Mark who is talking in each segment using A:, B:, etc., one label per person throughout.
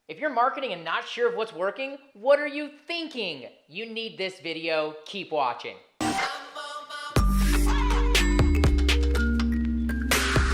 A: If you're marketing and not sure of what's working, what are you thinking? You need this video. Keep watching.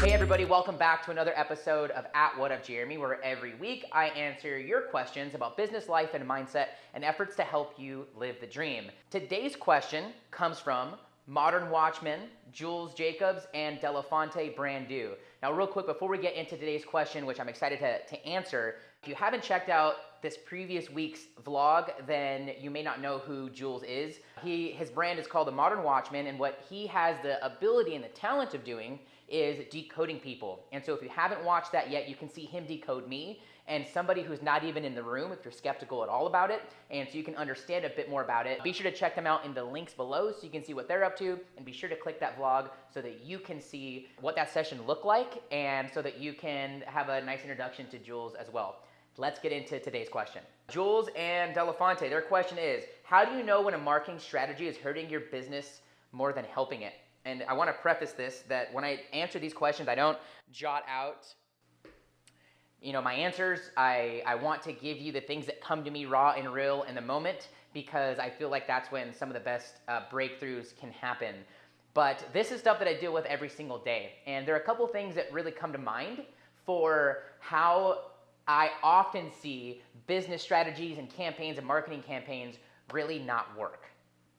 A: Hey everybody, welcome back to another episode of At What Up Jeremy, where every week I answer your questions about business, life, and mindset and efforts to help you live the dream. Today's question comes from Modern Watchman, Jules Jacobs, and DeLaFonte Brandue. Now real quick, before we get into today's question, which I'm excited to answer, if you haven't checked out this previous week's vlog, then you may not know who Jules is. His brand is called the Modern Watchman, and what he has the ability and the talent of doing is decoding people. And so if you haven't watched that yet, you can see him decode me and somebody who's not even in the room if you're skeptical at all about it, and so you can understand a bit more about it. Be sure to check them out in the links below so you can see what they're up to, and be sure to click that vlog so that you can see what that session looked like and so that you can have a nice introduction to Jules as well. Let's get into today's question. Jules and DeLaFonte, their question is, how do you know when a marketing strategy is hurting your business more than helping it? And I want to preface this, that when I answer these questions, I don't jot out my answers. I want to give you the things that come to me raw and real in the moment, because I feel like that's when some of the best breakthroughs can happen. But this is stuff that I deal with every single day. And there are a couple things that really come to mind for how I often see business strategies and campaigns and marketing campaigns really not work.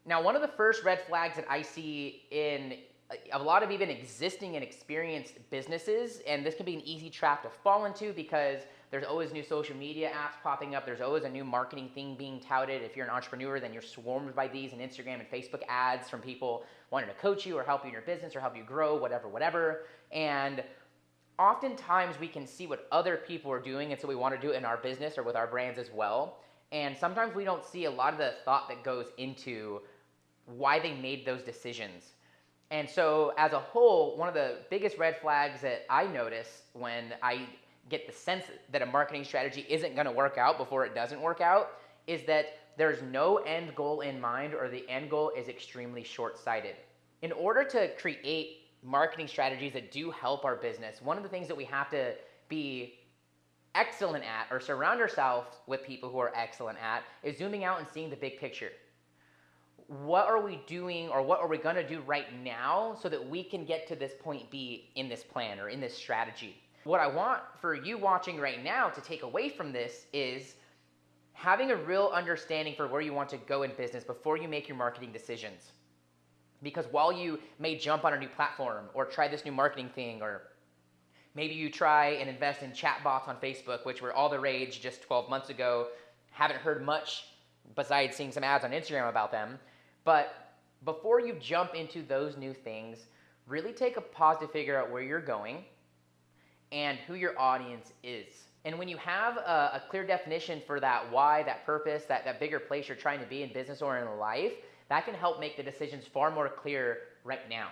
A: Now, one of the first red flags that I see in a lot of even existing and experienced businesses, and this can be an easy trap to fall into because there's always new social media apps popping up. There's always a new marketing thing being touted. If you're an entrepreneur, then you're swarmed by these in Instagram and Facebook ads from people wanting to coach you or help you in your business or help you grow, whatever. And oftentimes we can see what other people are doing, and so we want to do it in our business or with our brands as well. And sometimes we don't see a lot of the thought that goes into why they made those decisions. And so as a whole, one of the biggest red flags that I notice when I get the sense that a marketing strategy isn't going to work out before it doesn't work out is that there's no end goal in mind, or the end goal is extremely short-sighted. In order to create marketing strategies that do help our business, one of the things that we have to be excellent at, or surround ourselves with people who are excellent at, is zooming out and seeing the big picture. What are we doing, or what are we going to do right now so that we can get to this point B in this plan or in this strategy? What I want for you watching right now to take away from this is having a real understanding for where you want to go in business before you make your marketing decisions. Because while you may jump on a new platform or try this new marketing thing, or maybe you try and invest in chatbots on Facebook, which were all the rage just 12 months ago, haven't heard much besides seeing some ads on Instagram about them. But before you jump into those new things, really take a pause to figure out where you're going and who your audience is. And when you have a clear definition for that why, that purpose, that bigger place you're trying to be in business or in life, that can help make the decisions far more clear right now.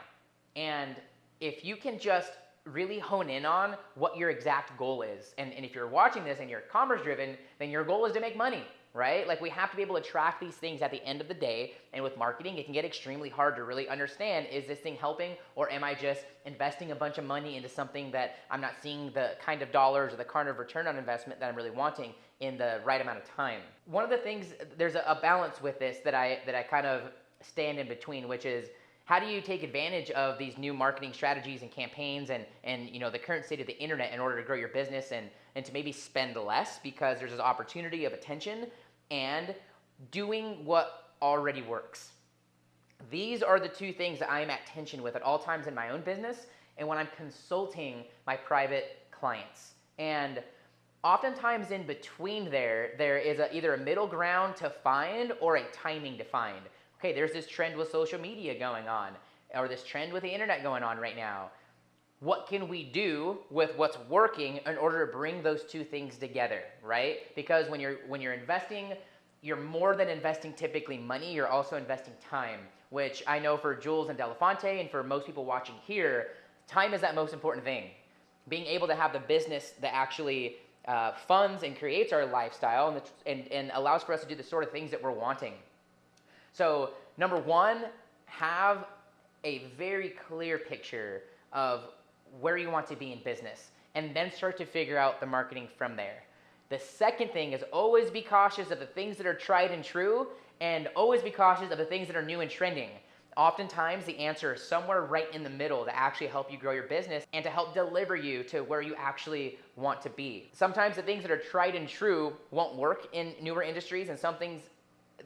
A: And if you can just really hone in on what your exact goal is, and if you're watching this and you're commerce driven, then your goal is to make money, right? Like, we have to be able to track these things at the end of the day. And with marketing, it can get extremely hard to really understand, is this thing helping, or am I just investing a bunch of money into something that I'm not seeing the kind of dollars or the kind of return on investment that I'm really wanting in the right amount of time? One of the things, there's a balance with this that I kind of stand in between, which is, how do you take advantage of these new marketing strategies and campaigns and the current state of the internet in order to grow your business and to maybe spend less, because there's this opportunity of attention, and doing what already works. These are the two things that I am at tension with at all times in my own business and when I'm consulting my private clients. And oftentimes in between there is either a middle ground to find or a timing to find. Okay, there's this trend with social media going on, or this trend with the internet going on right now. What can we do with what's working in order to bring those two things together, right? Because when you're investing, you're more than investing typically money, you're also investing time, which I know for Jules and DeLaFonte and for most people watching here, time is that most important thing. Being able to have the business that actually funds and creates our lifestyle and allows for us to do the sort of things that we're wanting. So number one, have a very clear picture of where you want to be in business, and then start to figure out the marketing from there. The second thing is always be cautious of the things that are tried and true, and always be cautious of the things that are new and trending. Oftentimes, the answer is somewhere right in the middle to actually help you grow your business and to help deliver you to where you actually want to be. Sometimes the things that are tried and true won't work in newer industries, and some things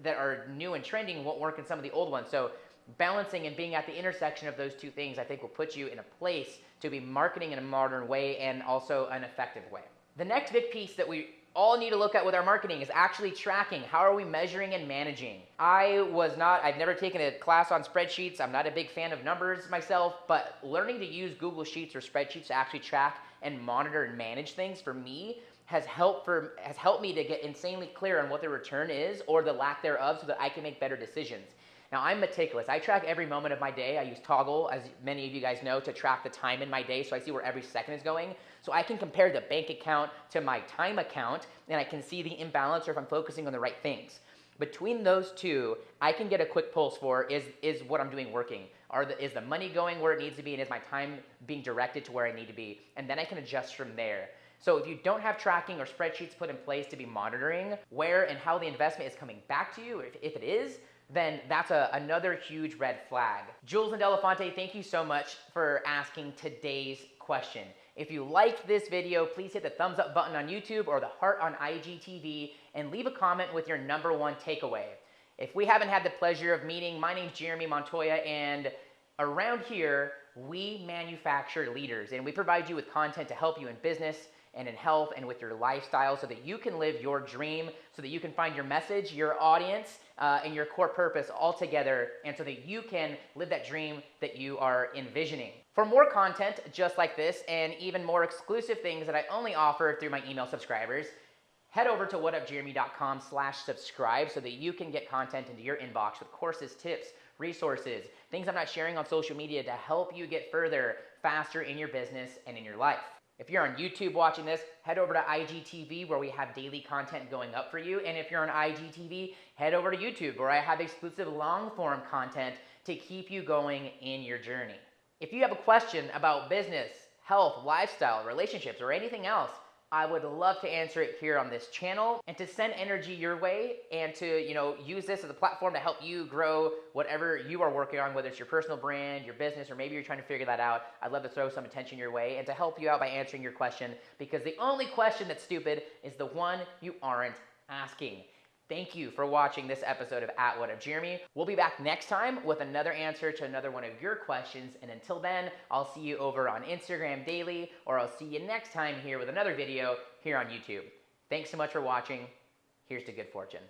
A: that are new and trending won't work in some of the old ones. So balancing and being at the intersection of those two things, I think, will put you in a place to be marketing in a modern way and also an effective way. The next big piece that we all need to look at with our marketing is actually tracking. How are we measuring and managing? I've never taken a class on spreadsheets. I'm not a big fan of numbers myself, but learning to use Google Sheets or spreadsheets to actually track and monitor and manage things for me has helped me to get insanely clear on what the return is or the lack thereof so that I can make better decisions. Now, I'm meticulous. I track every moment of my day. I use Toggle, as many of you guys know, to track the time in my day so I see where every second is going. So I can compare the bank account to my time account, and I can see the imbalance or if I'm focusing on the right things. Between those two, I can get a quick pulse for is what I'm doing working? Is the money going where it needs to be, and is my time being directed to where I need to be? And then I can adjust from there. So if you don't have tracking or spreadsheets put in place to be monitoring where and how the investment is coming back to you, if it is, then that's another huge red flag. Jules and DeLaFonte, thank you so much for asking today's question. If you liked this video, please hit the thumbs up button on YouTube or the heart on IGTV and leave a comment with your number one takeaway. If we haven't had the pleasure of meeting, my name's Jeremy Montoya, and around here, we manufacture leaders, and we provide you with content to help you in business and in health and with your lifestyle so that you can live your dream, so that you can find your message, your audience, and your core purpose all together, and so that you can live that dream that you are envisioning. For more content just like this and even more exclusive things that I only offer through my email subscribers, head over to whatupjeremy.com/subscribe so that you can get content into your inbox with courses, tips, resources, things I'm not sharing on social media to help you get further, faster in your business and in your life. If you're on YouTube watching this, head over to IGTV where we have daily content going up for you. And if you're on IGTV, head over to YouTube where I have exclusive long-form content to keep you going in your journey. If you have a question about business, health, lifestyle, relationships, or anything else, I would love to answer it here on this channel and to send energy your way and to, use this as a platform to help you grow whatever you are working on, whether it's your personal brand, your business, or maybe you're trying to figure that out. I'd love to throw some attention your way and to help you out by answering your question, because the only question that's stupid is the one you aren't asking. Thank you for watching this episode of At What Up Jeremy. We'll be back next time with another answer to another one of your questions. And until then, I'll see you over on Instagram daily, or I'll see you next time here with another video here on YouTube. Thanks so much for watching. Here's to good fortune.